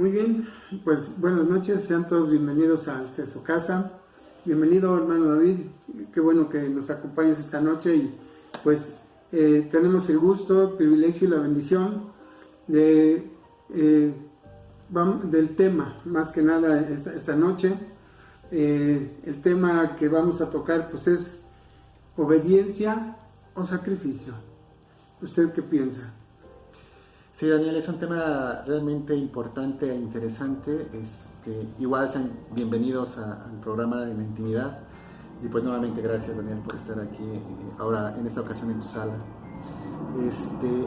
Muy bien, pues buenas noches, sean todos bienvenidos a su casa. Bienvenido, hermano David, qué bueno que nos acompañes esta noche y pues tenemos el gusto, el privilegio y la bendición del tema, más que nada esta noche. El tema que vamos a tocar pues es obediencia o sacrificio. ¿Usted qué piensa? Sí, Daniel, es un tema realmente importante e interesante. Igual sean bienvenidos al programa de la intimidad. Y pues nuevamente gracias, Daniel, por estar aquí ahora en esta ocasión en tu sala.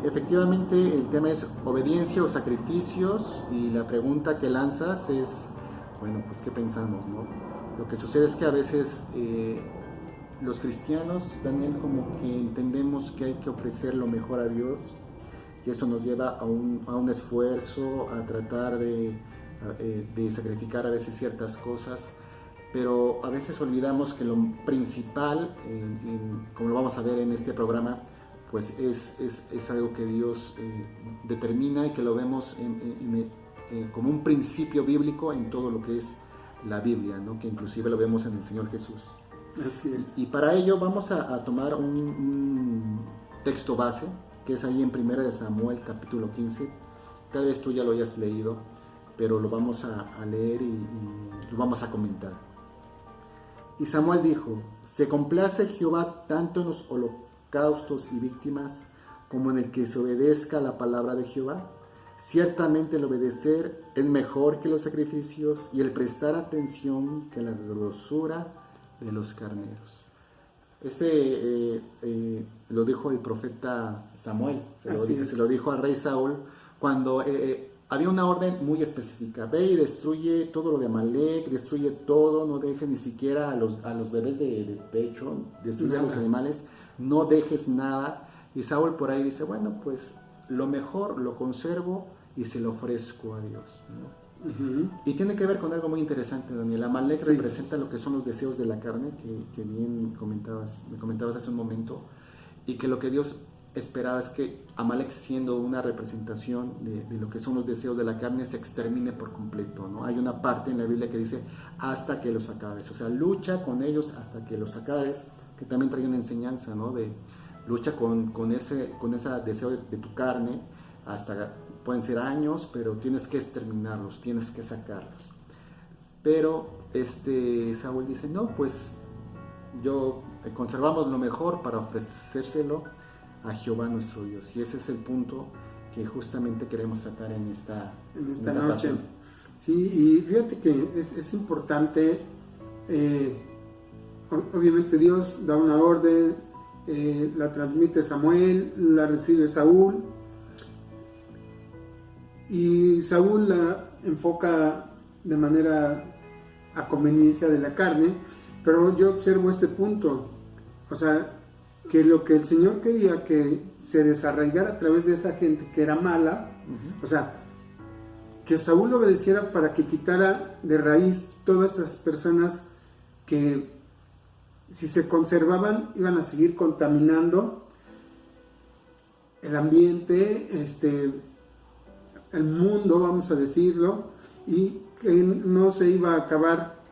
Efectivamente, el tema es obediencia o sacrificios, y la pregunta que lanzas es, bueno, pues ¿qué pensamos, no? Lo que sucede es que a veces los cristianos, Daniel, como que entendemos que hay que ofrecer lo mejor a Dios, y eso nos lleva a un esfuerzo, a tratar de sacrificar a veces ciertas cosas, pero a veces olvidamos que lo principal, como lo vamos a ver en este programa, pues es algo que Dios determina y que lo vemos como un principio bíblico en todo lo que es la Biblia, ¿no? Que inclusive lo vemos en el Señor Jesús. Así es. Y para ello vamos a tomar un texto base, que es ahí en 1 Samuel capítulo 15. Tal vez tú ya lo hayas leído, pero lo vamos a leer y lo vamos a comentar. Y Samuel dijo: ¿se complace Jehová tanto en los holocaustos y víctimas como en el que se obedezca la palabra de Jehová? Ciertamente el obedecer es mejor que los sacrificios, y el prestar atención que la grosura de los carneros. Lo dijo el profeta Samuel, se lo dijo al rey Saúl cuando había una orden muy específica: ve y destruye todo lo de Amalek, destruye todo, no dejes ni siquiera a los bebés de pecho, destruye a los animales, no dejes nada. Y Saúl por ahí dice, bueno, pues lo mejor lo conservo y se lo ofrezco a Dios, ¿no? Uh-huh. Y tiene que ver con algo muy interesante, Daniel. Amalek representa lo que son los deseos de la carne, que bien me comentabas hace un momento, y que lo que Dios esperaba es que Amalek, siendo una representación de lo que son los deseos de la carne, se extermine por completo, ¿no? Hay una parte en la Biblia que dice hasta que los acabes, o sea, lucha con ellos hasta que los acabes, que también trae una enseñanza, ¿no? De lucha con ese deseo de tu carne, pueden ser años, pero tienes que exterminarlos, tienes que sacarlos. Pero Saúl dice, no, pues conservamos lo mejor para ofrecérselo a Jehová nuestro Dios. Y ese es el punto que justamente queremos tratar en esta noche. Ocasión. Sí, y fíjate que es importante, obviamente Dios da una orden, la transmite Samuel, la recibe Saúl, y Saúl la enfoca de manera a conveniencia de la carne, pero yo observo este punto, o sea, que lo que el Señor quería que se desarraigara a través de esa gente que era mala, uh-huh. O sea, que Saúl obedeciera para que quitara de raíz todas esas personas que, si se conservaban, iban a seguir contaminando el ambiente, el mundo, vamos a decirlo, y que no se iba a acabar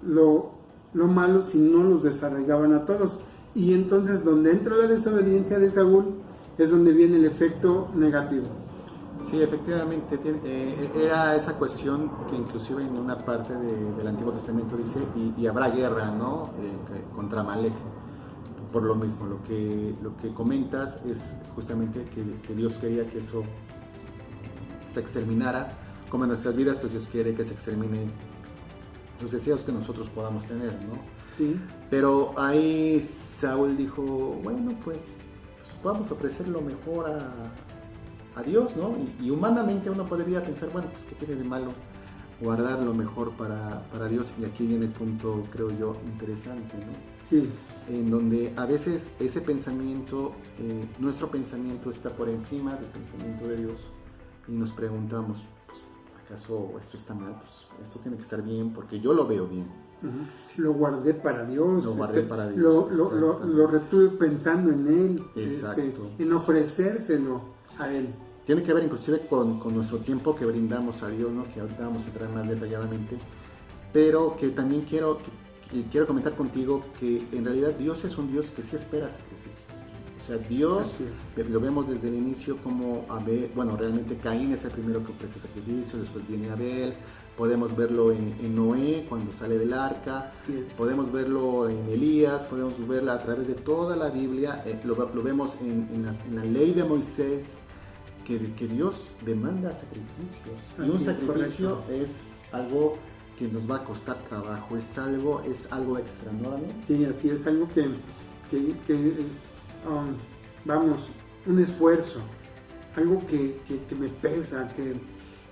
lo malo si no los desarraigaban a todos. Y entonces donde entra la desobediencia de Saúl es donde viene el efecto negativo. Sí, efectivamente, era esa cuestión que inclusive en una parte del Antiguo Testamento dice, y habrá guerra, ¿no? Contra Amalek. Por lo mismo, lo que comentas es justamente que Dios quería que eso se exterminara, como en nuestras vidas, pues Dios quiere que se extermine los deseos que nosotros podamos tener, ¿no? Sí. Pero ahí Saúl dijo, bueno, pues vamos a ofrecer lo mejor a Dios, ¿no? Y humanamente uno podría pensar, bueno, pues ¿qué tiene de malo guardar lo mejor para Dios? Y aquí viene el punto, creo yo, interesante, ¿no? Sí. En donde a veces ese pensamiento, nuestro pensamiento está por encima del pensamiento de Dios, y nos preguntamos, pues, ¿acaso esto está mal? Pues esto tiene que estar bien porque yo lo veo bien. Uh-huh. Lo guardé para Dios. Para Dios. Lo retuve pensando en Él. Exacto. En ofrecérselo a Él. tiene que ver inclusive con nuestro tiempo que brindamos a Dios, ¿no? Que ahorita vamos a entrar más detalladamente, pero que también quiero comentar contigo que en realidad Dios es un Dios que sí espera sacrificio. O sea, Dios, lo vemos desde el inicio como Abel, bueno, realmente Caín es el primero que ofrece sacrificio, después viene Abel, podemos verlo en Noé cuando sale del arca, podemos verlo en Elías, podemos verlo a través de toda la Biblia, lo vemos en la ley de Moisés, que Dios demanda sacrificios. Y un sacrificio es algo que nos va a costar trabajo, es algo extra, ¿no, Daniel? Sí, así es, algo que es, vamos, un esfuerzo, algo que me pesa,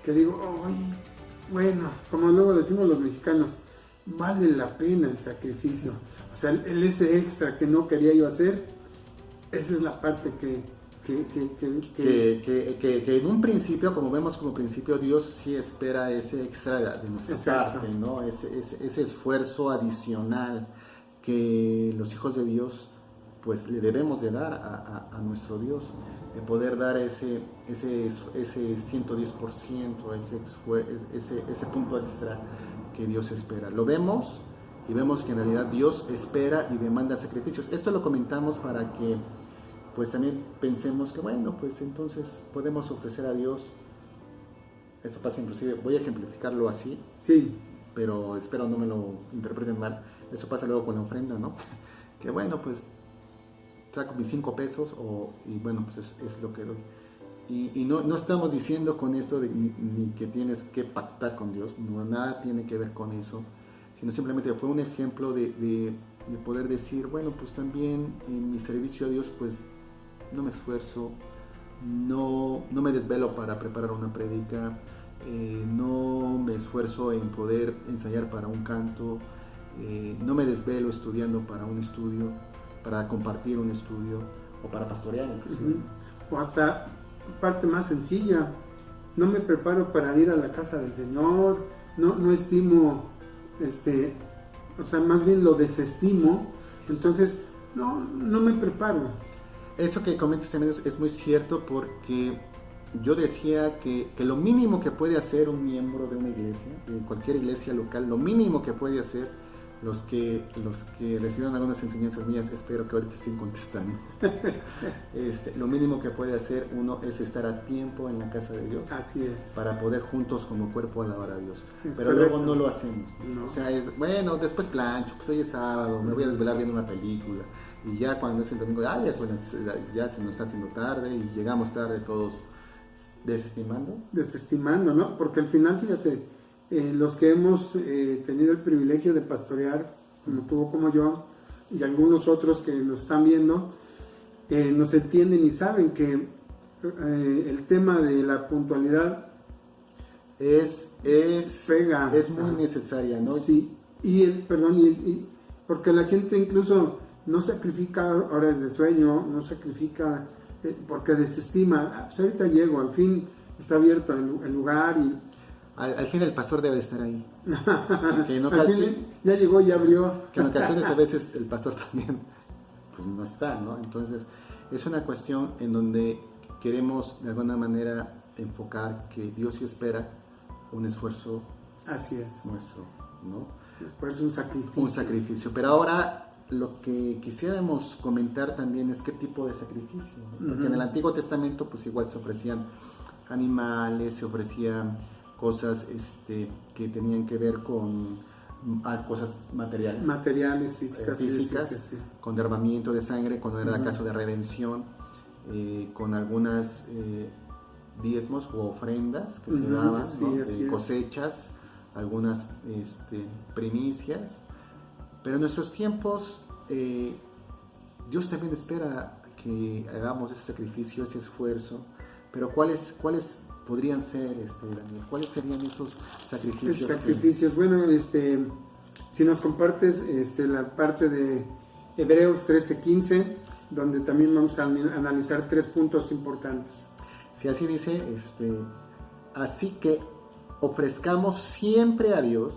que digo, ay, bueno, como luego decimos los mexicanos, vale la pena el sacrificio. O sea, ese extra que no quería yo hacer, esa es la parte que en un principio, como vemos como principio, Dios sí espera ese extra de nuestra parte, ¿no? Ese esfuerzo adicional que los hijos de Dios pues le debemos de dar a nuestro Dios, de poder dar ese 110%, ese punto extra que Dios espera. Lo vemos y vemos que en realidad Dios espera y demanda sacrificios. Esto lo comentamos para que pues también pensemos que bueno, pues entonces podemos ofrecer a Dios, eso pasa inclusive, voy a ejemplificarlo así, sí, pero espero no me lo interpreten mal, eso pasa luego con la ofrenda, ¿no? Que bueno, pues saco mis 5 pesos y bueno, pues es lo que doy. Y no estamos diciendo con esto ni que tienes que pactar con Dios, no, nada tiene que ver con eso, sino simplemente fue un ejemplo de poder decir, bueno, pues también en mi servicio a Dios, pues no me esfuerzo, no me desvelo para preparar una prédica, no me esfuerzo en poder ensayar para un canto, no me desvelo estudiando para un estudio, para compartir un estudio o para pastorear inclusive. O hasta parte más sencilla, no me preparo para ir a la casa del Señor, no estimo, o sea, más bien lo desestimo, entonces no me preparo. Eso que comentas también es muy cierto, porque yo decía que lo mínimo que puede hacer un miembro de una iglesia, de cualquier iglesia local, lo mínimo que puede hacer los que recibieron algunas enseñanzas mías, espero que ahorita estén contestando. Lo mínimo que puede hacer uno es estar a tiempo en la casa de Dios. Así es. Para poder juntos como cuerpo alabar a Dios. Pero correcto. Luego no lo hacemos. No. O sea, bueno, después plancho, pues hoy es sábado, me voy a desvelar viendo una película. Y ya cuando es el domingo, ya se nos está haciendo tarde y llegamos tarde todos desestimando, ¿no? Porque al final, fíjate, los que hemos tenido el privilegio de pastorear, como tú, como yo, y algunos otros que nos están viendo, nos entienden y saben que el tema de la puntualidad es muy necesaria, ¿no? Sí, porque la gente incluso no sacrifica horas de sueño, no sacrifica porque desestima, pues ahorita llego, al fin está abierto el lugar y... Al fin el pastor debe estar ahí. Ya llegó y abrió. Que en ocasiones a veces el pastor también pues no está, ¿no? Entonces es una cuestión en donde queremos de alguna manera enfocar que Dios sí espera un esfuerzo. Así es. Nuestro, ¿no? Después un sacrificio. Un sacrificio. Pero ahora lo que quisiéramos comentar también es qué tipo de sacrificio, ¿no? Porque en el Antiguo Testamento pues igual se ofrecían animales, se ofrecían cosas que tenían que ver con cosas materiales, físicas, sí. Con derramamiento de sangre cuando era caso de redención, con algunas diezmos u ofrendas que se daban, ¿no? Cosechas, algunas primicias. Pero en nuestros tiempos Dios también espera que hagamos ese sacrificio, ese esfuerzo. Pero ¿cuáles podrían ser, Daniel? ¿Cuáles serían esos sacrificios? Bueno, si nos compartes la parte de Hebreos 13:15, donde también vamos a analizar 3 puntos importantes. Si así dice, así que ofrezcamos siempre a Dios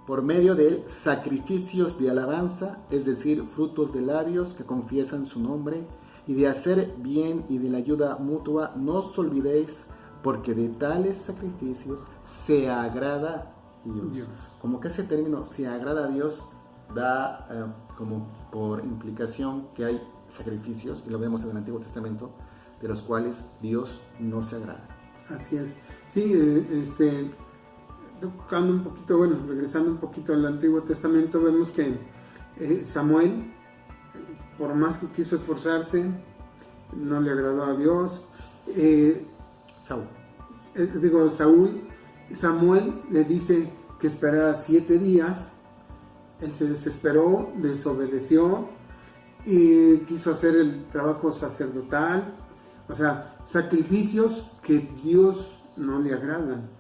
por medio de sacrificios de alabanza, es decir, frutos de labios que confiesan su nombre, y de hacer bien y de la ayuda mutua, no os olvidéis, porque de tales sacrificios se agrada Dios. Como que ese término, se agrada a Dios, da como por implicación que hay sacrificios, y lo vemos en el Antiguo Testamento, de los cuales Dios no se agrada. Así es. Sí, tocando un poquito, bueno, regresando un poquito al Antiguo Testamento, vemos que Samuel, por más que quiso esforzarse, no le agradó a Dios. Samuel le dice que esperara 7 días. Él se desesperó, desobedeció y quiso hacer el trabajo sacerdotal. O sea, sacrificios que Dios no le agradan.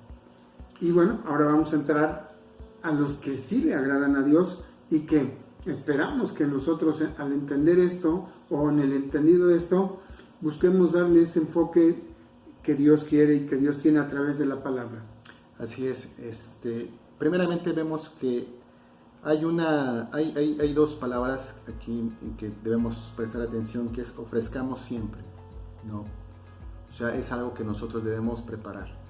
Y bueno, ahora vamos a entrar a los que sí le agradan a Dios y que esperamos que nosotros, al entender esto o en el entendido de esto, busquemos darle ese enfoque que Dios quiere y que Dios tiene a través de la palabra. Así es. Primeramente vemos que hay dos palabras aquí en que debemos prestar atención, que es ofrezcamos siempre, ¿no? O sea, es algo que nosotros debemos preparar.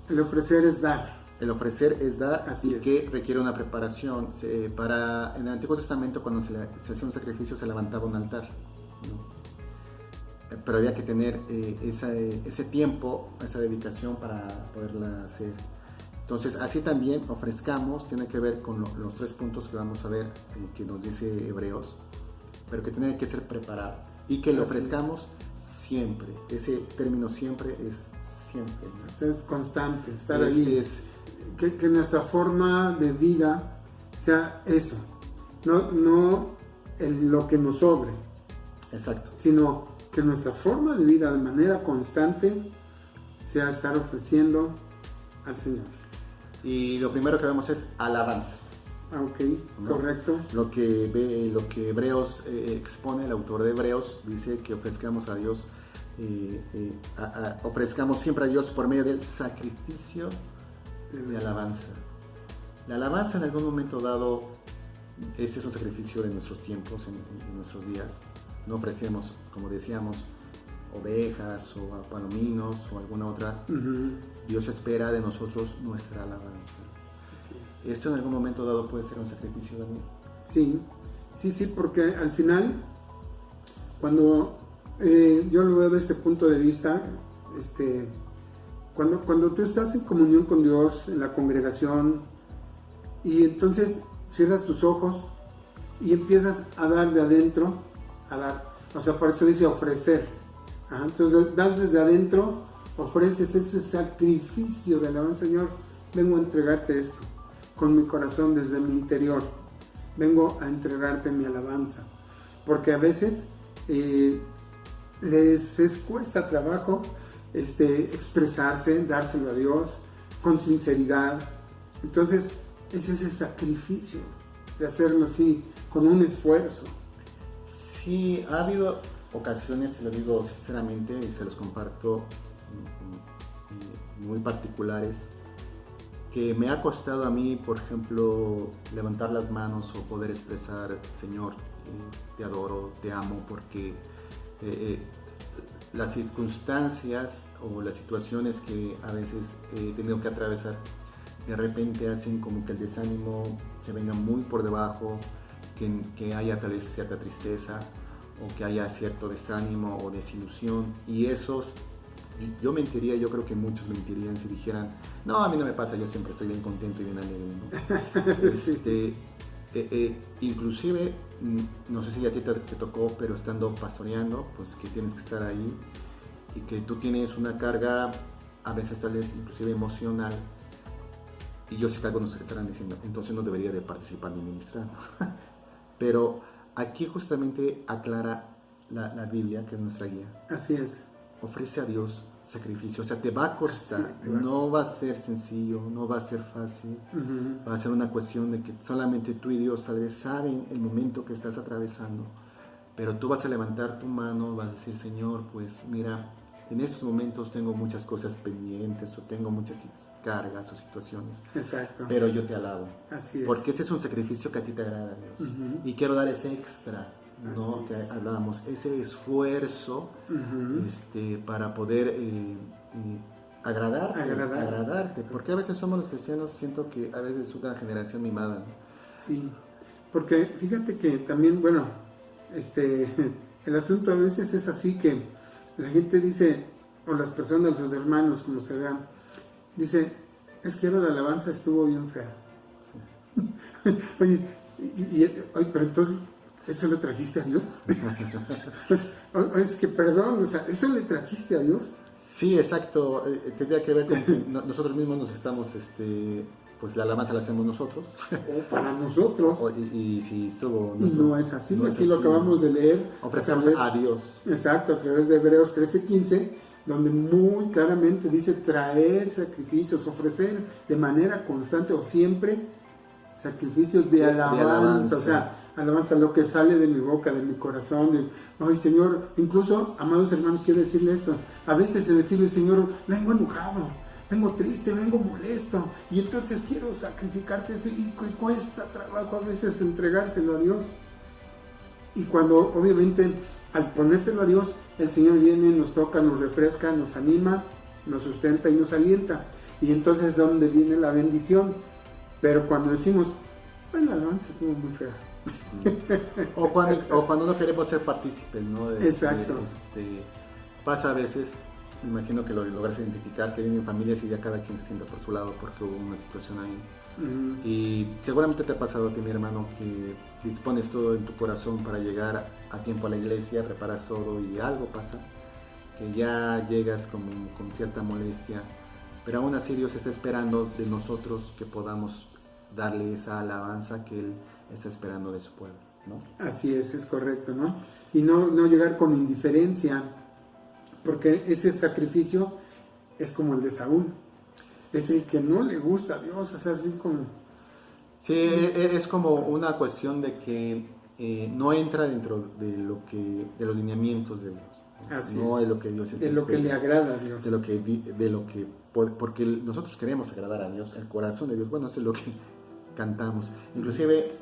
El ofrecer es dar. El ofrecer es dar. Así es. Que requiere una preparación. En el Antiguo Testamento, cuando se hacía un sacrificio, se levantaba un altar, ¿no? Pero había que tener ese tiempo, esa dedicación para poderla hacer. Entonces, así también ofrezcamos, tiene que ver con los 3 puntos que vamos a ver, que nos dice Hebreos, pero que tiene que ser preparado y que lo ofrezcamos siempre. Ese término siempre es siempre, ¿no? Eso es constante, estar ahí. Que nuestra forma de vida sea eso, no lo que nos sobre. Exacto. Sino que nuestra forma de vida de manera constante sea estar ofreciendo al Señor. Y lo primero que vemos es alabanza. Ok, ¿no? Correcto. Lo que Hebreos expone, el autor de Hebreos, dice que ofrezcamos a Dios, ofrezcamos siempre a Dios por medio del sacrificio de alabanza. La alabanza en algún momento dado, ese es un sacrificio de nuestros tiempos, en nuestros días. No ofrecemos, como decíamos, ovejas o palominos o alguna otra. Uh-huh. Dios espera de nosotros nuestra alabanza. Así es. ¿Esto en algún momento dado puede ser un sacrificio, Daniel? Sí, porque al final, cuando yo lo veo de este punto de vista, cuando tú estás en comunión con Dios, en la congregación, y entonces cierras tus ojos y empiezas a dar de adentro, o sea, por eso dice ofrecer. Entonces das desde adentro, ofreces ese sacrificio de alabanza. Señor, vengo a entregarte esto con mi corazón, desde mi interior vengo a entregarte mi alabanza, porque a veces les cuesta trabajo expresarse, dárselo a Dios con sinceridad. Entonces es ese sacrificio de hacerlo así, con un esfuerzo. Sí, ha habido ocasiones, se lo digo sinceramente y se los comparto, muy particulares, que me ha costado a mí, por ejemplo, levantar las manos o poder expresar: Señor, te adoro, te amo, porque las circunstancias o las situaciones que a veces he tenido que atravesar de repente hacen como que el desánimo se venga muy por debajo, que haya tal vez cierta tristeza o que haya cierto desánimo o desilusión, y esos, yo mentiría, yo creo que muchos mentirían si dijeran: no, a mí no me pasa, yo siempre estoy bien contento y bien alegre, ¿no? Inclusive, no sé si a ti te tocó, pero estando pastoreando, pues que tienes que estar ahí y que tú tienes una carga, a veces tal vez inclusive emocional, y yo sé que algunos estarán diciendo: entonces no debería de participar ni ministrar. Pero aquí justamente aclara la Biblia, que es nuestra guía. Así es. Ofrece a Dios sacrificio, o sea, te va a costar, no va a ser sencillo, no va a ser fácil, va a ser una cuestión de que solamente tú y Dios tal vez saben el momento que estás atravesando, pero tú vas a levantar tu mano, vas a decir: Señor, pues mira, en estos momentos tengo muchas cosas pendientes o tengo muchas cargas o situaciones. Exacto. Pero yo te alabo. Así es. Porque este es un sacrificio que a ti te agrada, Dios. Y quiero dar ese extra. ¿no? Que hablábamos, ese esfuerzo para poder agradarte, porque a veces somos los cristianos, siento que a veces es una generación mimada, ¿no? Sí, porque fíjate que también, bueno, el asunto a veces es así que la gente dice, o las personas, los hermanos, como se vean, dice, es que ahora la alabanza estuvo bien fea. Oye, pero entonces, ¿eso le trajiste a Dios? Pues, es que perdón, o sea, ¿eso le trajiste a Dios? Sí, exacto, tendría que ver con que nosotros mismos nos estamos, pues la alabanza la hacemos nosotros. O para nosotros. Y si estuvo... Y no es así, no aquí es lo acabamos de leer. Ofrecemos a Dios. Exacto, a través de Hebreos 13:15, donde muy claramente dice traer sacrificios, ofrecer de manera constante o siempre sacrificios de alabanza, o sea, alabanza, lo que sale de mi boca, de mi corazón, ay Señor, incluso, amados hermanos, quiero decirle esto, a veces decirle, Señor, vengo enojado, vengo triste, vengo molesto, y entonces quiero sacrificarte esto, y cuesta trabajo a veces entregárselo a Dios, y cuando obviamente al ponérselo a Dios, el Señor viene, nos toca, nos refresca, nos anima, nos sustenta y nos alienta, y entonces es donde viene la bendición. Pero cuando decimos, bueno, la alabanza estuvo muy fea. O cuando no queremos ser partícipes, ¿no? Exacto. Pasa a veces, me imagino que lo logras identificar, que vienen familias y ya cada quien se sienta por su lado porque hubo una situación ahí. Y seguramente te ha pasado a ti, mi hermano, que dispones todo en tu corazón para llegar a tiempo a la iglesia, preparas todo y algo pasa, que ya llegas con cierta molestia, pero aún así Dios está esperando de nosotros que podamos darle esa alabanza que Él está esperando de su pueblo, ¿no? Así es correcto, ¿no? Y no llegar con indiferencia, porque ese sacrificio es como el de Saúl, es el que no le gusta a Dios, o sea, así como... Sí, es como una cuestión de que no entra dentro de los lineamientos de Dios. Así no es. Es lo que Dios de lo que le agrada a Dios. Porque nosotros queremos agradar a Dios, el corazón de Dios. Bueno, eso es lo que cantamos. Inclusive,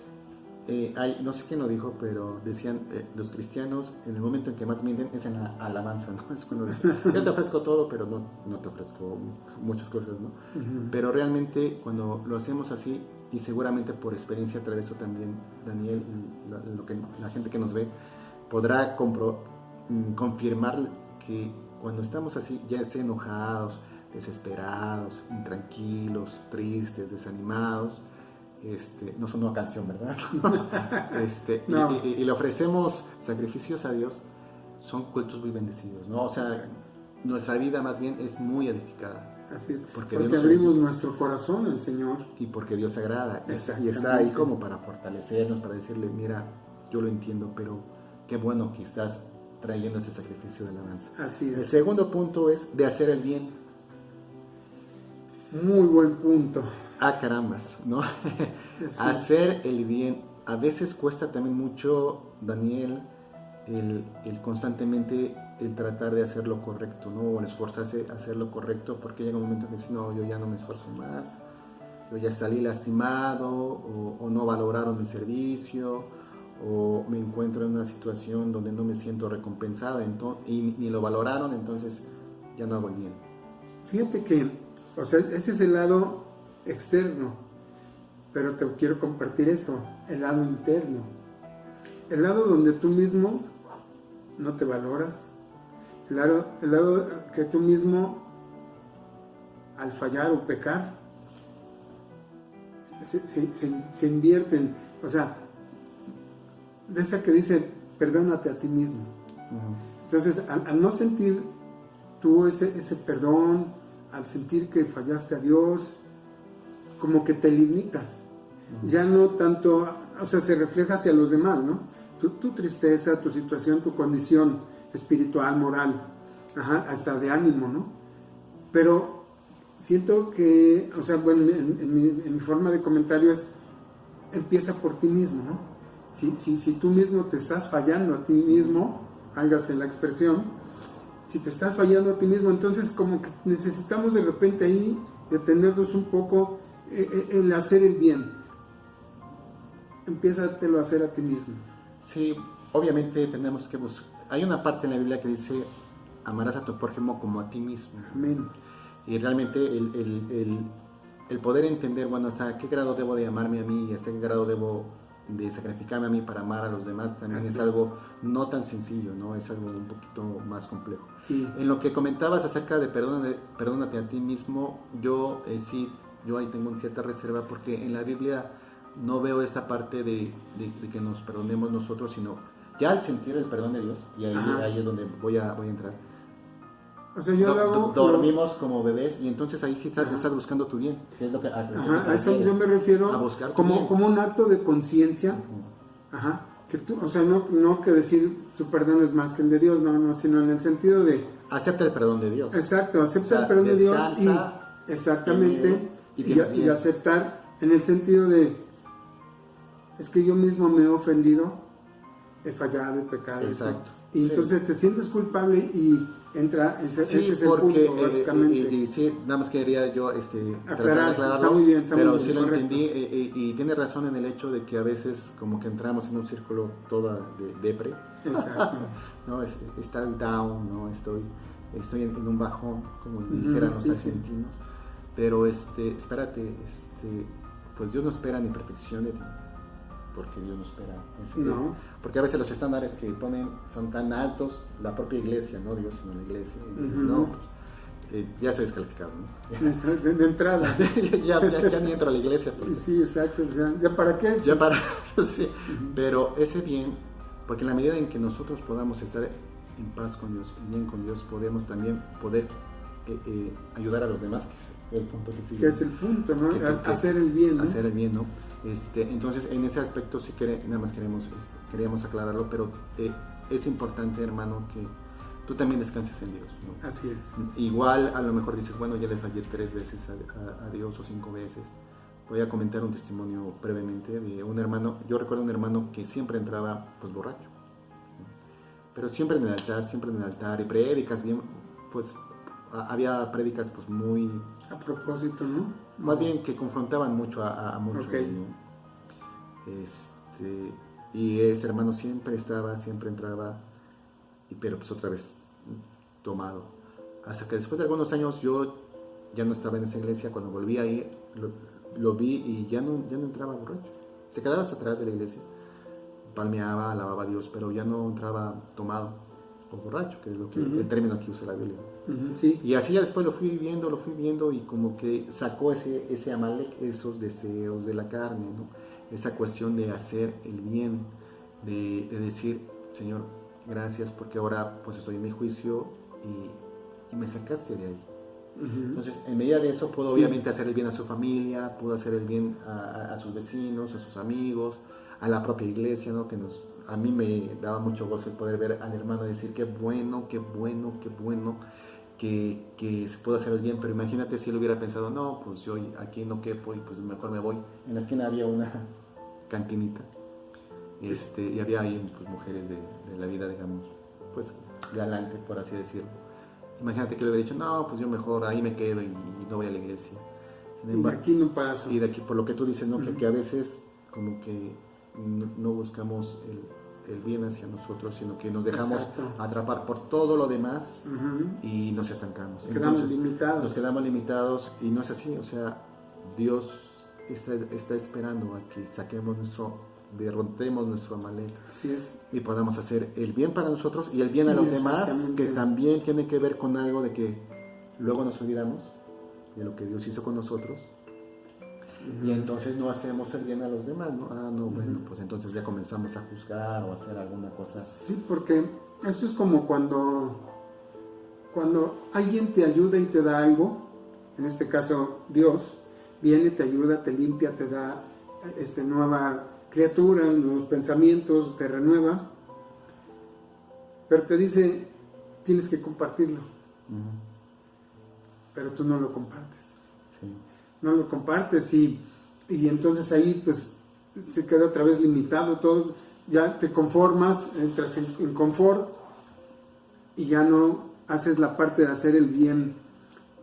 no sé quién lo dijo, pero decían los cristianos, en el momento en que más mienten es en la alabanza, ¿no? Es cuando dicen, yo te ofrezco todo, pero no te ofrezco muchas cosas, ¿no? Pero realmente cuando lo hacemos así, y seguramente por experiencia atraveso también Daniel, y la gente que nos ve, podrá confirmar que cuando estamos así, ya sea enojados, desesperados, intranquilos, tristes, desanimados, no son una canción, ¿verdad? No. Y le ofrecemos sacrificios a Dios, son cultos muy bendecidos, ¿no? O sea, nuestra vida más bien es muy edificada. Así es, porque abrimos nuestro corazón al Señor. Y porque Dios se agrada, y está ahí como para fortalecernos, para decirle, mira, yo lo entiendo, pero qué bueno que estás trayendo ese sacrificio de alabanza. Así es. El segundo punto es de hacer el bien. Muy buen punto. Carambas, ¿no? Hacer el bien. A veces cuesta también mucho, Daniel, el constantemente el tratar de hacer lo correcto, ¿no? O el esforzarse a hacer lo correcto, porque llega un momento que dices, no, yo ya no me esfuerzo más, yo ya salí lastimado, o no valoraron mi servicio, o me encuentro en una situación donde no me siento recompensado y ni lo valoraron, entonces ya no hago el bien. Fíjate que, o sea, ese es el lado externo, pero te quiero compartir esto, el lado interno, el lado donde tú mismo no te valoras, el lado que tú mismo al fallar o pecar se invierten, o sea, de esa que dice perdónate a ti mismo. Entonces al no sentir tú ese perdón, al sentir que fallaste a Dios, como que te limitas, ya no tanto, o sea, se refleja hacia los demás, ¿no? Tu tristeza, tu situación, tu condición espiritual, moral, hasta de ánimo, ¿no? Pero siento que, o sea, bueno, en mi forma de comentario es, empieza por ti mismo, ¿no? Si tú mismo te estás fallando a ti mismo, hágase la expresión, si te estás fallando a ti mismo, entonces como que necesitamos de repente ahí detenernos un poco en hacer el bien. Empiézatelo a hacer a ti mismo. Sí, obviamente tenemos que buscar. Hay una parte en la Biblia que dice, amarás a tu prójimo como a ti mismo. Amén. Y realmente el poder entender, bueno, hasta qué grado debo de amarme a mí y hasta qué grado debo de sacrificarme a mí para amar a los demás, también es algo no tan sencillo, ¿no? Es algo un poquito más complejo. Sí. En lo que comentabas acerca de perdónate a ti mismo, yo ahí tengo una cierta reserva porque en la Biblia no veo esta parte de que nos perdonemos nosotros, sino ya al sentir el perdón de Dios, y ahí es donde voy a entrar. O sea, yo dormimos como bebés y entonces ahí sí estás buscando tu bien, que es lo que a eso yo me refiero, a buscar como un acto de conciencia, que tú, o sea, no que decir tu perdón es más que el de Dios, no, sino en el sentido de acepta el perdón de Dios. Exacto, acepta el perdón de Dios y exactamente y aceptar en el sentido de es que yo mismo me he ofendido, he fallado, he pecado. Exacto. Y entonces te sientes culpable y entra, ese es el punto, básicamente. Y sí, nada más quería yo aclararlo, está muy bien, pero muy sí bien, lo entendí y tiene razón en el hecho de que a veces como que entramos en un círculo toda de depre. Exacto. ¿No? Estoy down, ¿no? Estoy en un bajón, como dijeran los argentinos. Sí. Pero espérate, pues Dios no espera ni perfección de ti. Porque Dios no espera no. Porque a veces los estándares que ponen son tan altos, la propia iglesia, no Dios, sino la iglesia. No, pues, ya estoy descalificado, ¿no? De entrada. ya ni entro a la iglesia. Porque, sí, exacto. O sea, ¿ya para qué? Ya para, sí. Pero ese bien, porque en la medida en que nosotros podamos estar en paz con Dios, bien con Dios, podemos también ayudar a los demás, que es el punto que sigue. Que es el punto, ¿no? Hacer el bien, ¿no? Hacer el bien, ¿no? Entonces, en ese aspecto sí nada más queríamos aclararlo, pero es importante, hermano, que tú también descanses en Dios, ¿no? Así es. Igual, a lo mejor dices, bueno, ya le fallé 3 veces a Dios o 5 veces. Voy a comentar un testimonio brevemente de un hermano. Yo recuerdo un hermano que siempre entraba, pues, borracho, ¿no? Pero siempre en el altar, y prédicas bien, pues, había prédicas, pues, muy... A propósito, ¿no? Más bien que confrontaban mucho a muchos, okay. ¿no? Y este hermano siempre entraba, pero pues otra vez tomado. Hasta que después de algunos años yo ya no estaba en esa iglesia. Cuando volví ahí lo vi y ya no entraba borracho. Se quedaba hasta atrás de la iglesia, palmeaba, alababa a Dios, pero ya no entraba tomado o borracho, que es lo que el término que usa la Biblia. Sí. Y así ya después lo fui viendo y como que sacó ese Amalek, esos deseos de la carne, ¿no? Esa cuestión de hacer el bien, de decir, Señor, gracias porque ahora pues estoy en mi juicio y me sacaste de ahí. Entonces, en medida de eso puedo obviamente hacer el bien a su familia, puedo hacer el bien a sus vecinos, a sus amigos, a la propia iglesia, ¿no? A mí me daba mucho gozo el poder ver al hermano decir qué bueno que se puede hacer el bien, pero imagínate si él hubiera pensado, no, pues yo aquí no quepo y pues mejor me voy. En la esquina había una cantinita y había ahí pues, mujeres de la vida, digamos, pues galante, por así decirlo. Imagínate que le hubiera dicho, no, pues yo mejor ahí me quedo y no voy a la iglesia. Y de aquí no paso. Y de aquí, por lo que tú dices, ¿no? Que a veces como que no buscamos el bien hacia nosotros, sino que nos dejamos atrapar por todo lo demás y nos estancamos. Nos quedamos limitados y no es así. O sea, Dios está esperando a que derrotemos nuestro Amalek. Así es. Y podamos hacer el bien para nosotros y el bien a los demás, que también tiene que ver con algo de que luego nos olvidamos de lo que Dios hizo con nosotros. Y entonces no hacemos el bien a los demás, ¿no? Bueno, pues entonces ya comenzamos a juzgar o a hacer alguna cosa. Sí, porque esto es como cuando alguien te ayuda y te da algo, en este caso Dios, viene, te ayuda, te limpia, te da nueva criatura, nuevos pensamientos, te renueva, pero te dice, tienes que compartirlo, pero tú no lo compartes. Sí. No lo compartes y entonces ahí pues se queda otra vez limitado todo, ya te conformas, entras en confort y ya no haces la parte de hacer el bien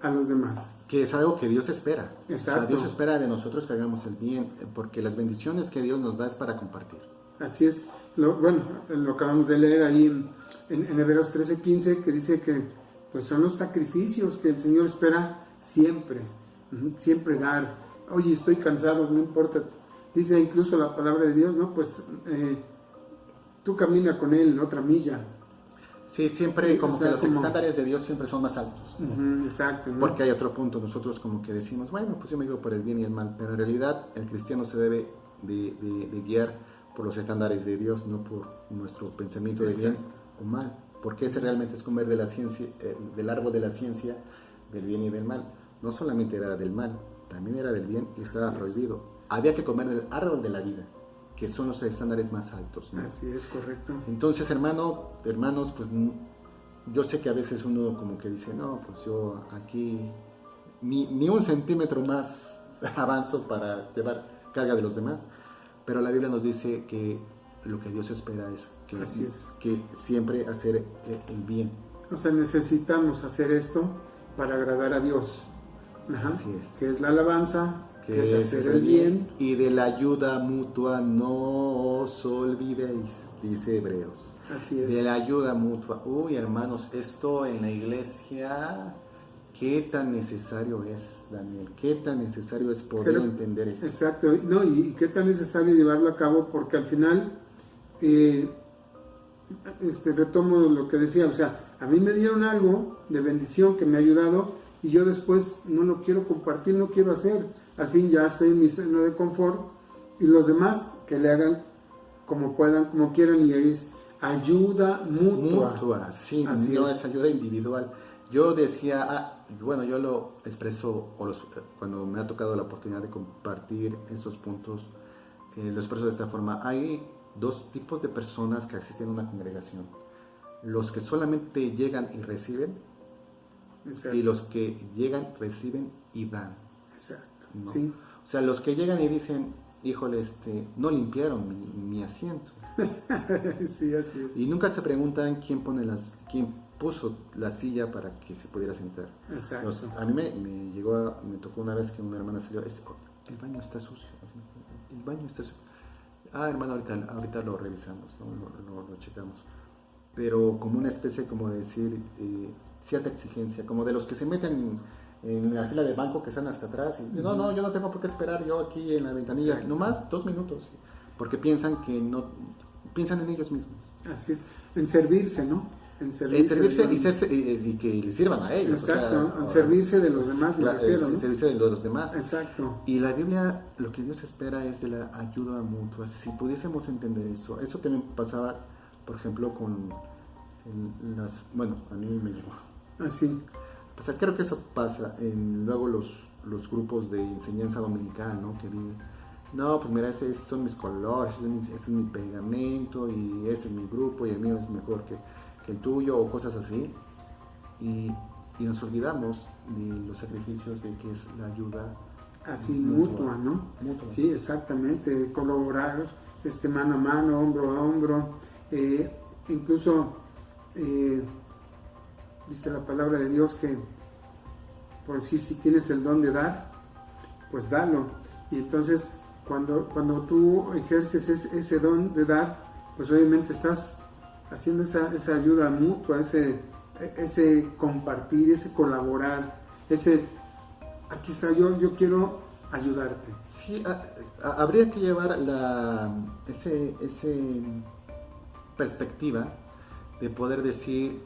a los demás. Que es algo que Dios espera. Exacto. O sea, Dios espera de nosotros que hagamos el bien, porque las bendiciones que Dios nos da es para compartir. Así es. bueno, lo acabamos de leer ahí en Hebreos 13:15, que dice que pues son los sacrificios que el Señor espera siempre, siempre dar. Oye, estoy cansado, no importa. Dice incluso la palabra de Dios, ¿no? Pues tú camina con Él otra milla. Sí, siempre como que los estándares de Dios siempre son más altos, ¿no? Exacto, ¿no? Porque hay otro punto, nosotros como que decimos, bueno, pues yo me guío por el bien y el mal, pero en realidad el cristiano se debe de guiar por los estándares de Dios, no por nuestro pensamiento de bien o mal, porque ese realmente es comer de la ciencia, del árbol de la ciencia, del bien y del mal. No solamente era del mal, también era del bien y estaba prohibido. Había que comer del árbol de la vida, que son los estándares más altos, ¿no? Así es, correcto. Entonces, hermanos, pues yo sé que a veces uno como que dice, no, pues yo aquí ni un centímetro más avanzo para llevar carga de los demás, pero la Biblia nos dice que lo que Dios espera es que siempre hacer el bien. O sea, necesitamos hacer esto para agradar a Dios. Así es. Que es la alabanza, que es hacer el bien. Y de la ayuda mutua no os olvidéis, dice Hebreos. Así es. De la ayuda mutua. Uy, hermanos, esto en la iglesia, ¿qué tan necesario es, Daniel? ¿Qué tan necesario es poder entender esto? Exacto. No, y qué tan necesario llevarlo a cabo, porque al final, retomo lo que decía, o sea, a mí me dieron algo de bendición que me ha ayudado, y yo después no lo quiero compartir, no quiero hacer. Al fin ya estoy en mi zona de confort, y los demás que le hagan como puedan, como quieran, y es ayuda mutua. Sí, no es ayuda individual. Yo decía, bueno, yo lo expreso, cuando me ha tocado la oportunidad de compartir estos puntos, lo expreso de esta forma. Hay dos tipos de personas que asisten a una congregación: los que solamente llegan y reciben, y los que llegan, reciben y dan. Exacto. ¿No? Sí. O sea, los que llegan y dicen, híjole, no limpiaron mi asiento. Sí, así es. Y nunca se preguntan quién puso la silla para que se pudiera sentar. Exacto. A mí me tocó una vez que una hermana salió, el baño está sucio. El baño está sucio. Hermano, ahorita lo revisamos, ¿no? lo checamos. Pero como una especie, como de decir, cierta exigencia, como de los que se meten en la fila de banco que están hasta atrás. Y, no, yo no tengo por qué esperar, yo aquí en la ventanilla, Exacto. nomás 2 minutos. Porque piensan en ellos mismos. Así es, en servirse, ¿no? En servirse y que le sirvan a ellos. Exacto, en servirse de los demás, me refiero, ¿no? Servirse de los demás. Exacto. Y la Biblia, lo que Dios espera es de la ayuda mutua. Si pudiésemos entender eso también pasaba, por ejemplo, con bueno, a mí me llegó. Así. O sea, creo que eso pasa en luego los grupos de enseñanza dominical, ¿no? Que dicen, no, pues mira, estos son mis colores, este es mi pegamento, y este es mi grupo, y el mío es mejor que el tuyo, o cosas así. Y nos olvidamos de los sacrificios de que es la ayuda así mutua, ¿no? Mutua. Sí, exactamente, colaborar mano a mano, hombro a hombro, incluso dice la palabra de Dios que por si tienes el don de dar, pues dalo. Y entonces cuando tú ejerces ese don de dar, pues obviamente estás haciendo esa ayuda mutua, ese compartir, ese colaborar, aquí está, yo quiero ayudarte. Sí, habría que llevar ese perspectiva de poder decir,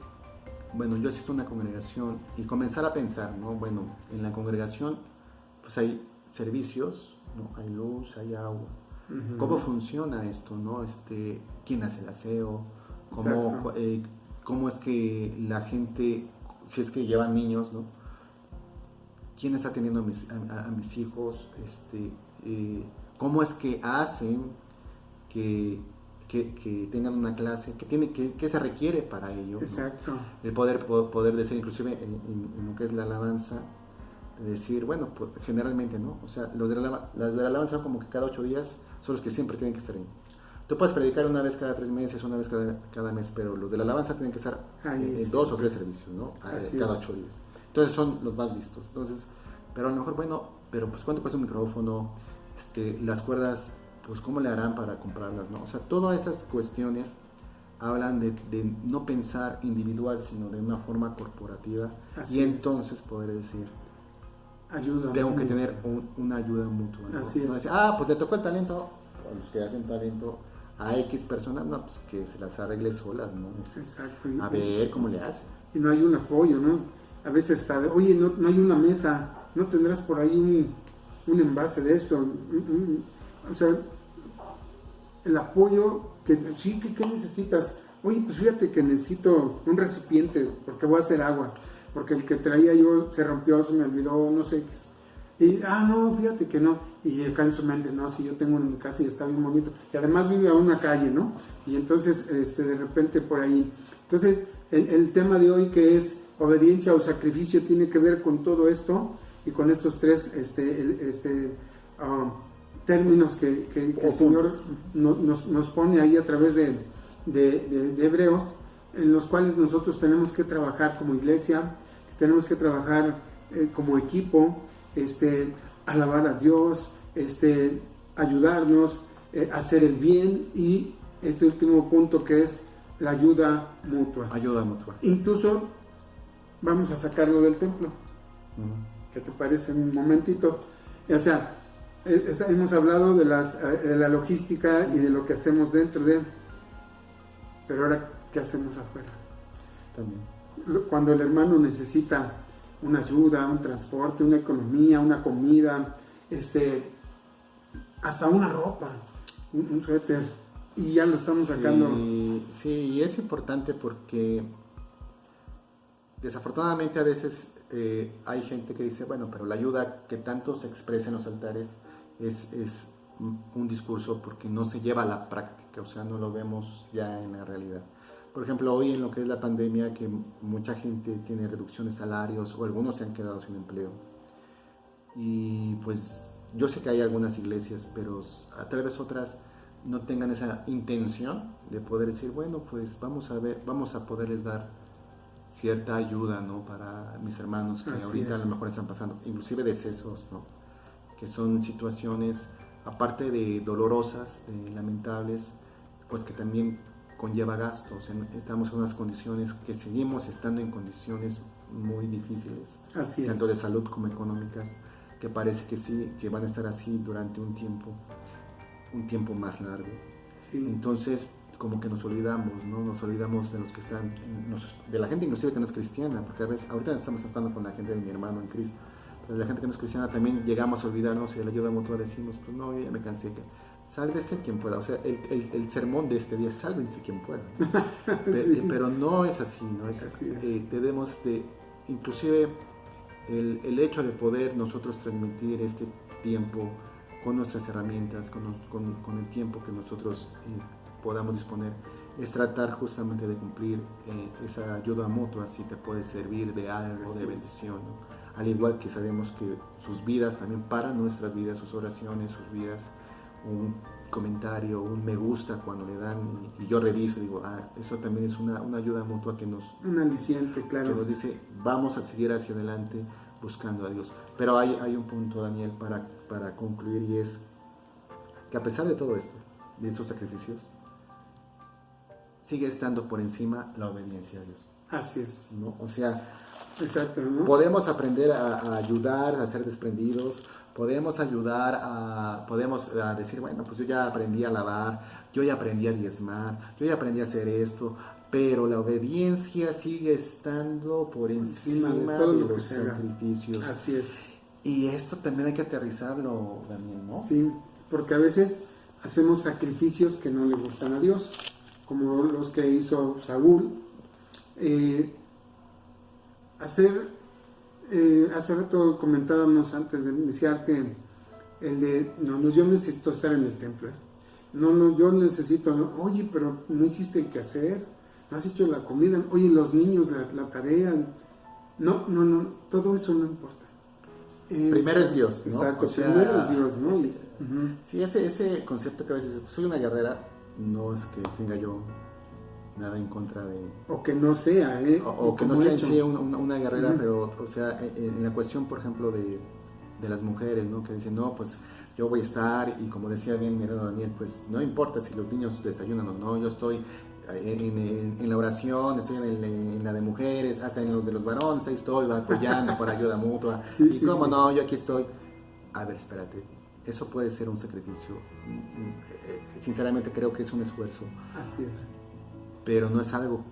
bueno, yo asisto a una congregación, y comenzar a pensar, ¿no? Bueno, en la congregación pues hay servicios, ¿no? Hay luz, hay agua. Uh-huh. ¿Cómo funciona esto, no? ¿Quién hace el aseo? ¿Cómo es que la gente, si es que llevan niños, ¿no? ¿Quién está atendiendo a mis hijos? ¿Cómo es que hacen que tengan una clase? ¿Qué se requiere para ello? Exacto. ¿No? El poder decir, inclusive en lo que es la alabanza, decir, bueno, pues generalmente, ¿no? O sea, los de la alabanza son como que cada 8 días son los que siempre tienen que estar ahí. Tú puedes predicar una vez cada 3 meses, una vez cada mes, pero los de la alabanza tienen que estar en 2 o 3 servicios, ¿no? Cada 8 días. Entonces son los más vistos. Entonces, pero a lo mejor, bueno, pero pues ¿cuánto cuesta un micrófono? Las cuerdas, pues ¿cómo le harán para comprarlas, no? O sea, todas esas cuestiones hablan de no pensar individual, sino de una forma corporativa. Así y es. entonces poder decir, ayuda. tengo que tener una ayuda mutua, ¿no? Así No es. decir, pues le tocó el talento, o los que hacen talento a X personas, no, pues que se las arregle solas, ¿no? Exacto. A ver cómo le hace. Y no hay un apoyo, ¿no? A veces está, oye, no hay una mesa, ¿no tendrás por ahí un envase de esto? O sea, el apoyo, sí, ¿qué necesitas? Oye, pues fíjate que necesito un recipiente porque voy a hacer agua, porque el que traía yo se rompió, se me olvidó, no sé qué. Y, no, fíjate que no. Y acá en su mente, no, si yo tengo en mi casa y está bien bonito. Y además vive a una calle, ¿no? Y entonces, de repente por ahí. Entonces, el tema de hoy, que es obediencia o sacrificio, tiene que ver con todo esto y con estos tres términos que el Señor nos pone ahí a través de Hebreos, en los cuales nosotros tenemos que trabajar como iglesia, tenemos que trabajar como equipo, alabar a Dios, ayudarnos, hacer el bien, y este último punto, que es la ayuda mutua. Ayuda mutua. Incluso vamos a sacarlo del templo. ¿Qué te parece? Un momentito. O sea, hemos hablado de la logística y de lo que hacemos dentro de... Pero ahora, ¿qué hacemos afuera? También. Cuando el hermano necesita una ayuda, un transporte, una economía, una comida, hasta una ropa, un suéter, y ya lo estamos sacando. Sí, y es importante porque desafortunadamente a veces hay gente que dice, bueno, pero la ayuda que tanto se expresa en los altares es un discurso porque no se lleva a la práctica, o sea, no lo vemos ya en la realidad. Por ejemplo, hoy en lo que es la pandemia, que mucha gente tiene reducción de salarios o algunos se han quedado sin empleo. Y pues yo sé que hay algunas iglesias, pero tal vez otras no tengan esa intención de poder decir, bueno, pues vamos a poderles dar cierta ayuda, ¿no? Para mis hermanos que ahorita a lo mejor están pasando, inclusive decesos, ¿no? Que son situaciones, aparte de dolorosas, de lamentables, pues que también conlleva gastos. Estamos en unas condiciones que seguimos estando en condiciones muy difíciles, tanto de salud como económicas, que parece que sí, que van a estar así durante un tiempo más largo. Sí. Entonces, como que nos olvidamos, ¿no? Nos olvidamos de los que están, de la gente inclusive que no es cristiana, porque a veces, ahorita estamos hablando con la gente de mi hermano en Cristo, pero de la gente que no es cristiana también llegamos a olvidarnos, y de la ayuda mutua decimos, pues no, yo ya me cansé, que sálvese quien pueda. O sea, el sermón de este día es sálvense quien pueda. Sí, pero no es así, ¿no? Debemos de, inclusive el hecho de poder nosotros transmitir este tiempo con nuestras herramientas, con el tiempo que nosotros podamos disponer, es tratar justamente de cumplir esa ayuda mutua, si te puede servir de algo, de bendición, ¿no? Al igual que sabemos que sus vidas también, para nuestras vidas, sus oraciones, sus vidas, un comentario, un me gusta cuando le dan, y yo reviso y digo, eso también es una ayuda mutua que nos... Un aliciente, claro. Que nos dice, vamos a seguir hacia adelante buscando a Dios. Pero hay un punto, Daniel, para concluir, y es que a pesar de todo esto, de estos sacrificios, sigue estando por encima la obediencia a Dios. Así es. ¿No? O sea, exacto, ¿no? Podemos aprender a ayudar, a ser desprendidos, podemos ayudar podemos decir, bueno, pues yo ya aprendí a lavar, yo ya aprendí a diezmar, yo ya aprendí a hacer esto, pero la obediencia sigue estando por encima de los sacrificios. Así es. Y esto también hay que aterrizarlo, Daniel, ¿no? Sí, porque a veces hacemos sacrificios que no le gustan a Dios, como los que hizo Saúl. Hace rato comentábamos antes de iniciar que yo necesito estar en el templo. Yo necesito, oye, pero no hiciste el quehacer, no has hecho la comida, oye, los niños, la tarea. No, todo eso no importa. Primero es Dios, ¿no? Exacto, primero es Dios, ¿no? Sí, ese concepto que a veces soy una guerrera, no es que tenga yo nada en contra de... O que no sea, o que no sea en sí una guerrera, pero, o sea, en la cuestión, por ejemplo, de las mujeres, ¿no? Que dicen, no, pues yo voy a estar, y como decía bien mi hermano Daniel, pues no importa si los niños desayunan o no, yo estoy en la oración, estoy en la de mujeres, hasta en los de los varones, ahí estoy apoyando por ayuda mutua, Sí, y sí, cómo sí. no, yo aquí estoy. A ver, espérate, eso puede ser un sacrificio, sinceramente creo que es un esfuerzo, Así es. pero no es algo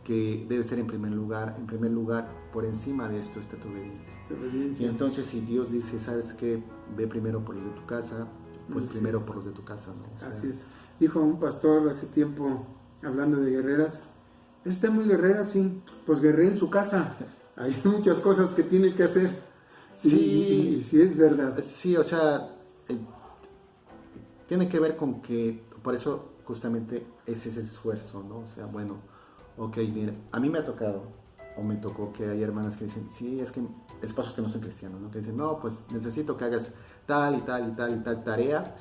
que debe ser en primer lugar, por encima de esto está tu obediencia. De obediencia. Y entonces si Dios dice, ¿sabes qué? Ve primero por los de tu casa, pues Así primero es. por los de tu casa, ¿no? O sea, Así es. Dijo un pastor hace tiempo, hablando de guerreras, ¿está muy guerrera? Sí, pues guerré en su casa. Hay muchas cosas que tiene que hacer. Sí, Y sí es verdad. sí, o sea, tiene que ver con que, por eso justamente es ese esfuerzo, ¿no? O sea, bueno, ok, mira, a mí me ha tocado, o me tocó que hay hermanas que dicen, sí, es que esposos que no son cristianos, ¿no? Que dicen, no, pues necesito que hagas tal y tal y tal y tal tarea,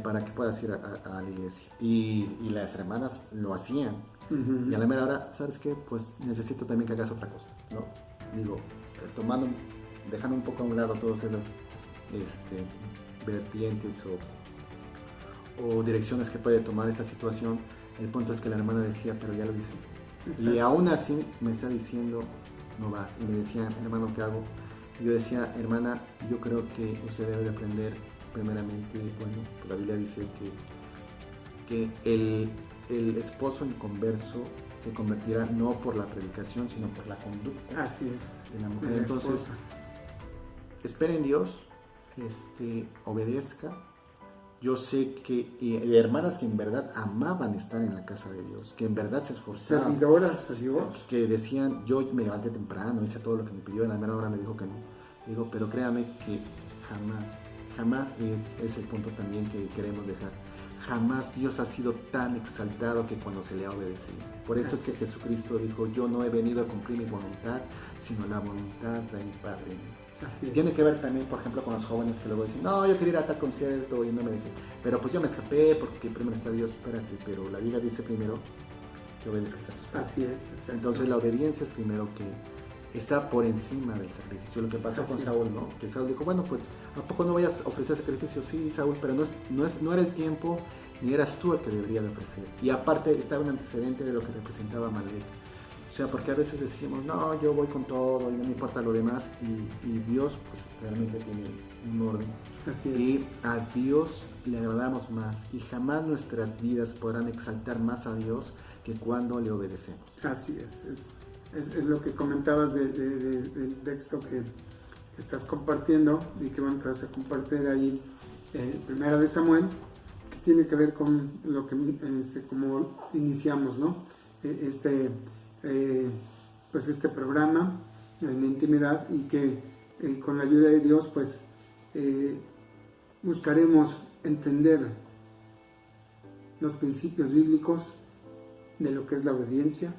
para que puedas ir a la iglesia. Y las hermanas lo hacían. Uh-huh. Y a la mera hora, ¿sabes qué? Pues necesito también que hagas otra cosa, ¿no? Digo, dejando un poco a un lado todas esas vertientes o direcciones que puede tomar esta situación, el punto es que la hermana decía, pero ya lo hice. Exacto. Y aún así me está diciendo, no vas. Y me decía, hermano, ¿qué hago? Y yo decía, hermana, yo creo que usted debe de aprender primeramente, bueno, la Biblia dice que el esposo inconverso se convertirá no por la predicación, sino por la conducta. Así es. De la mujer. Entonces, espera en Dios, obedezca. Yo sé que hermanas que en verdad amaban estar en la casa de Dios, que en verdad se esforzaban. Servidoras a Dios. Que decían, yo me levanté temprano, hice todo lo que me pidió, en la mera hora me dijo que no. Digo, pero créame que jamás es el punto también que queremos dejar. Jamás Dios ha sido tan exaltado que cuando se le ha obedecido. Por eso es que Jesucristo dijo, yo no he venido a cumplir mi voluntad, sino la voluntad de mi Padre. Así es. Tiene que ver también, por ejemplo, con los jóvenes que luego dicen, no, yo quería ir a tal concierto y no me dejé. Pero pues yo me escapé porque primero está Dios, espérate. Pero la Biblia dice primero que obedezcas a tus padres. Así es. Exacto. Entonces la obediencia es primero que está por encima del sacrificio. Lo que pasó con Saúl, ¿no? Que Saúl dijo, bueno, pues ¿a poco no vayas a ofrecer sacrificio? Sí, Saúl, pero no era el tiempo, ni eras tú el que debería de ofrecer. Y aparte estaba un antecedente de lo que representaba Amalek. O sea, porque a veces decimos, no, yo voy con todo y no me importa lo demás. Y Dios, pues realmente tiene un orden. Así es. Y a Dios le agradamos más. Y jamás nuestras vidas podrán exaltar más a Dios que cuando le obedecemos. Así es. Es lo que comentabas del texto que estás compartiendo y que bueno, que vas a compartir ahí, Primera de Samuel, que tiene que ver con lo que como iniciamos, ¿no? Pues este programa en la intimidad, y que con la ayuda de Dios pues buscaremos entender los principios bíblicos de lo que es la obediencia,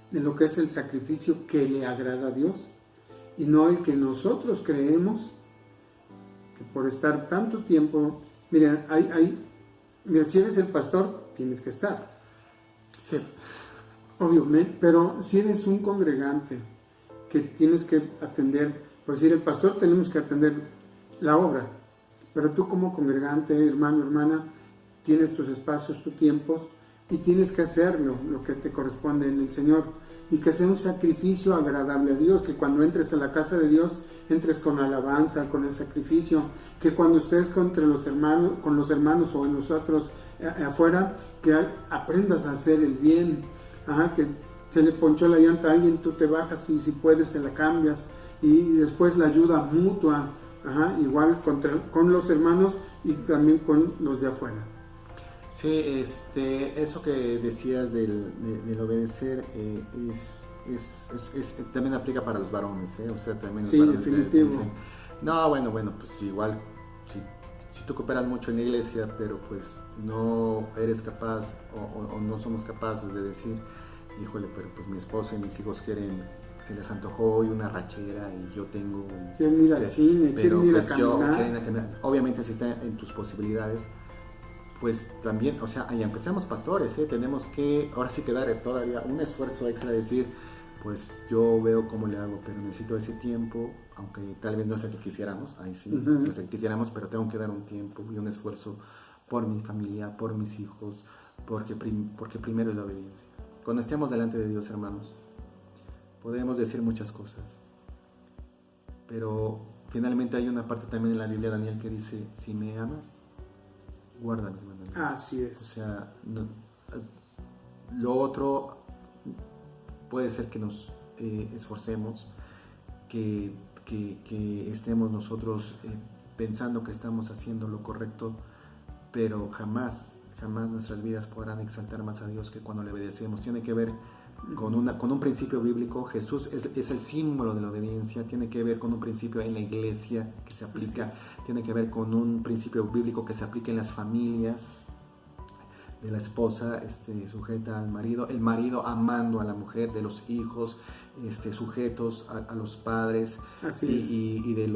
de lo que es el sacrificio que le agrada a Dios, y no el que nosotros creemos que por estar tanto tiempo, mira, si eres el pastor tienes que estar, Sí. obviamente, pero si eres un congregante que tienes que atender, por decir, el pastor tenemos que atender la obra, pero tú como congregante, hermano, hermana, tienes tus espacios, tus tiempos, y tienes que hacerlo, lo que te corresponde en el Señor, y que sea un sacrificio agradable a Dios, que cuando entres a la casa de Dios, entres con alabanza, con el sacrificio, que cuando estés con los hermanos o en nosotros afuera, que aprendas a hacer el bien. Que se le ponchó la llanta a alguien, tú te bajas y si puedes te la cambias, y después la ayuda mutua, igual con los hermanos y también con los de afuera. Sí, eso que decías del obedecer también aplica para los varones, o sea, también los sí, varones definitivo. dicen, no, bueno, pues igual, si tú cooperas mucho en la iglesia, pero pues no eres capaz o no somos capaces de decir, híjole, pero pues mi esposa y mis hijos se les antojó hoy una rachera y yo tengo... Quieren ir al cine, quieren ir a caminar. Obviamente si está en tus posibilidades, pues también, o sea, y aunque seamos pastores, tenemos que, ahora sí que dar todavía un esfuerzo extra de decir, pues yo veo cómo le hago, pero necesito ese tiempo, aunque tal vez no es el que quisiéramos, ahí sí, no es el que quisiéramos, pero tengo que dar un tiempo y un esfuerzo por mi familia, por mis hijos, porque primero es la obediencia. Cuando estemos delante de Dios, hermanos, podemos decir muchas cosas, pero finalmente hay una parte también en la Biblia, Daniel, que dice, si me amas, guarda mis mandamientos. Así es. O sea, lo otro puede ser que nos esforcemos, que estemos nosotros pensando que estamos haciendo lo correcto, pero jamás nuestras vidas podrán exaltar más a Dios que cuando le obedecemos. Tiene que ver con un principio bíblico. Jesús es el símbolo de la obediencia. Tiene que ver con un principio en la iglesia que se aplica. Tiene que ver con un principio bíblico que se aplica en las familias, de la esposa sujeta al marido, el marido amando a la mujer, de los hijos sujetos a los padres, y de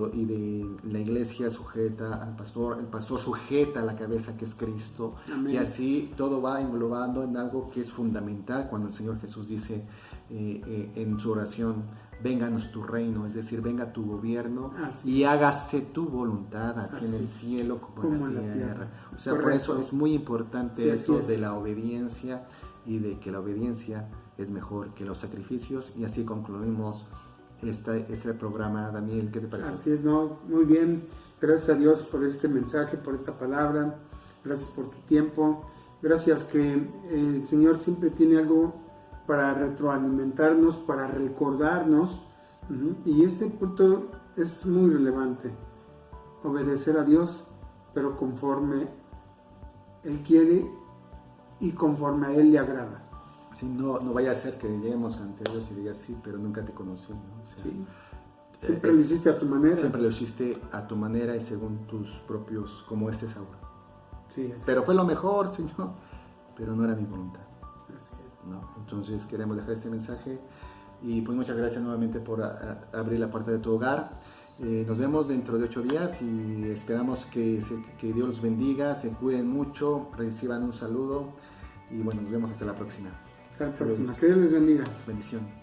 la iglesia sujeta al pastor, el pastor sujeta a la cabeza que es Cristo. Amén. Y así todo va englobando en algo que es fundamental cuando el Señor Jesús dice en su oración, vénganos tu reino, es decir, venga tu gobierno y hágase tu voluntad, así en el cielo como en la tierra. O sea, por eso es muy importante eso de la obediencia y de que la obediencia es mejor que los sacrificios. Y así concluimos este programa. Daniel, ¿qué te parece? Así es, ¿no? Muy bien. Gracias a Dios por este mensaje, por esta palabra. Gracias por tu tiempo. Gracias que el Señor siempre tiene algo para retroalimentarnos, para recordarnos. Y este punto es muy relevante. Obedecer a Dios, pero conforme Él quiere y conforme a Él le agrada. Sí, no vaya a ser que lleguemos ante Dios y digas sí, pero nunca te conocí, ¿no? O sea, sí. Siempre lo hiciste a tu manera. Siempre lo hiciste a tu manera y según tus propios, como Saúl. Sí, pero fue lo mejor, Señor, pero no era mi voluntad. ¿No? Entonces queremos dejar este mensaje y pues muchas gracias nuevamente por abrir la puerta de tu hogar. Nos vemos dentro de 8 días y esperamos que Dios los bendiga, se cuiden mucho, reciban un saludo y bueno, nos vemos hasta la próxima. Hasta la próxima. Que Dios les bendiga. Bendiciones.